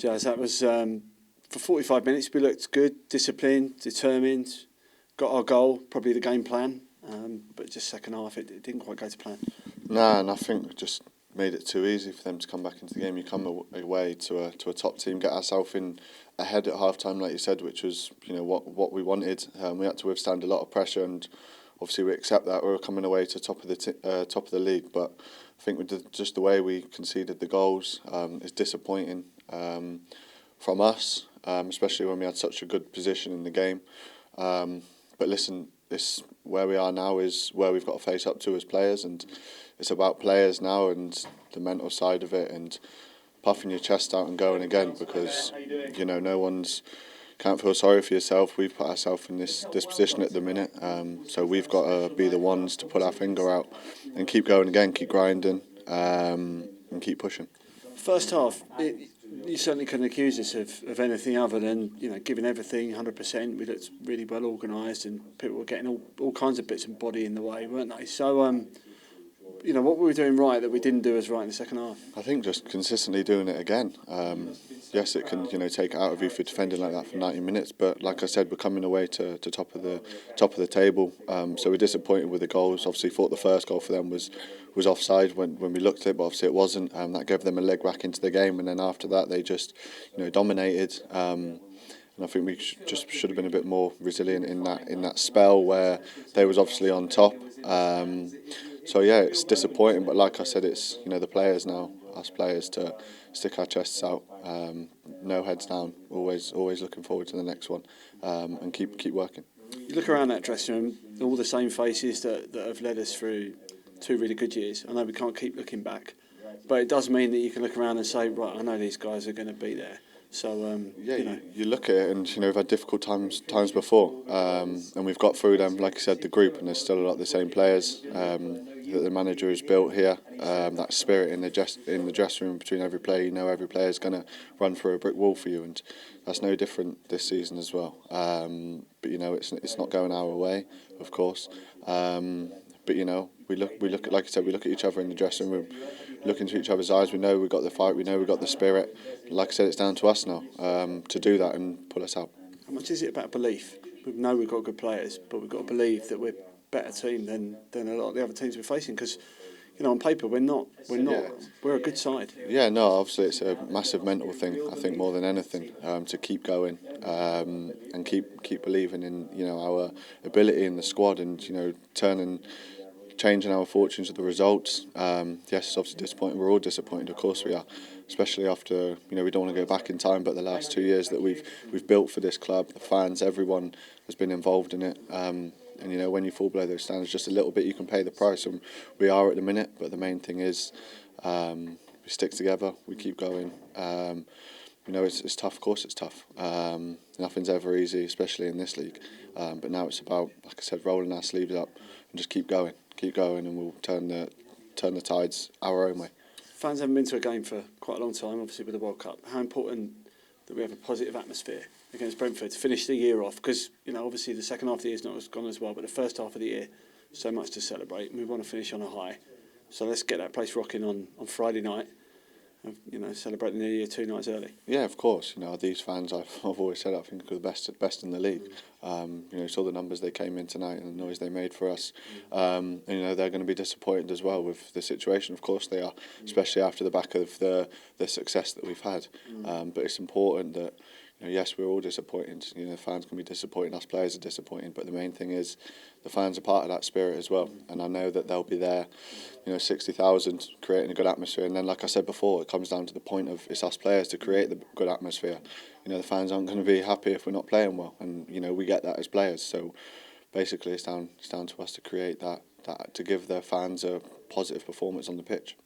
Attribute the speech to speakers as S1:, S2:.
S1: Jazz, that was for 45 minutes. We looked good, disciplined, determined, got our goal, probably the game plan. But just second half, it didn't quite go to plan.
S2: Nah, and I think we just made it too easy for them to come back into the game. You come away to a top team, get ourselves in ahead at half time, like you said, which was what we wanted. We had to withstand a lot of pressure, and obviously we accept that. We were coming away to top of the league, but I think just the way we conceded the goals is disappointing from us, especially when we had such a good position in the game. But listen, this where we are now is where we've got to face up to as players, and it's about players now and the mental side of it and puffing your chest out and going again, because no one's can't feel sorry for yourself. We've put ourselves in this position at the minute, so we've got to be the ones to pull our finger out and keep going again, keep grinding, and keep pushing.
S1: First half, you certainly couldn't accuse us of anything other than giving everything 100%. We looked really well organised, and people were getting all kinds of bits and body in the way, weren't they? So, what were we doing right that we didn't do as right in the second half?
S2: I think just consistently doing it again. Yes, it can take it out of you for defending like that for 90 minutes, but like I said, we're coming away to top of the table. So we're disappointed with the goals. Obviously, thought the first goal for them was offside when we looked at it, but obviously it wasn't. That gave them a leg back into the game, and then after that they just dominated. And I think we should have been a bit more resilient in that spell where they was obviously on top. So yeah, it's disappointing, but like I said, it's the players now, us players, to stick our chests out, no heads down, always looking forward to the next one, and keep working.
S1: You look around that dressing room, all the same faces that have led us through 2 really good years. I know we can't keep looking back, but it does mean that you can look around and say, right, I know these guys are going to be there. So
S2: you look at it, and we've had difficult times before, and we've got through them. Like I said, the group, and there's still a lot of the same players that the manager has built here. That spirit in the dressing room between every player. Every player is going to run through a brick wall for you, and that's no different this season as well. But it's not going our way, of course. But we look at, like I said, we look at each other in the dressing room, look into each other's eyes. We know we've got the fight. We know we've got the spirit. Like I said, it's down to us now to do that and pull us out.
S1: How much is it about belief? We know we've got good players, but we've got to believe that we're a better team than a lot of the other teams we're facing. Because on paper we're not. We're a good side.
S2: Yeah, no, obviously it's a massive mental thing. I think more than anything, to keep going and keep believing in our ability in the squad, and changing our fortunes with the results. Yes, it's obviously disappointing. We're all disappointed, of course we are, especially after we don't want to go back in time, but the last 2 years that we've built for this club, the fans, everyone has been involved in it. And when you fall below those standards just a little bit, you can pay the price, and we are at the minute. But the main thing is we stick together, we keep going. It's tough, of course it's tough. Nothing's ever easy, especially in this league. But now it's about, like I said, rolling our sleeves up and just keep going, and we'll turn the tides our own way.
S1: Fans haven't been to a game for quite a long time, obviously with the World Cup. How important that we have a positive atmosphere against Brentford to finish the year off? Because obviously the second half of the year's not gone as well, but the first half of the year, so much to celebrate, and we want to finish on a high. So let's get that place rocking on Friday night. Celebrate the New Year 2 nights early.
S2: Yeah, of course. These fans, I've always said, I think are the best in the league. Saw the numbers they came in tonight and the noise they made for us. They're going to be disappointed as well with the situation. Of course they are, especially after the back of the success that we've had. But it's important that yes, we're all disappointed. The fans can be disappointed, us players are disappointed, but the main thing is the fans are part of that spirit as well. And I know that they'll be there, 60,000, creating a good atmosphere. And then, like I said before, it comes down to the point of it's us players to create the good atmosphere. The fans aren't going to be happy if we're not playing well, and we get that as players. So basically, it's down to us to create that to give the fans a positive performance on the pitch.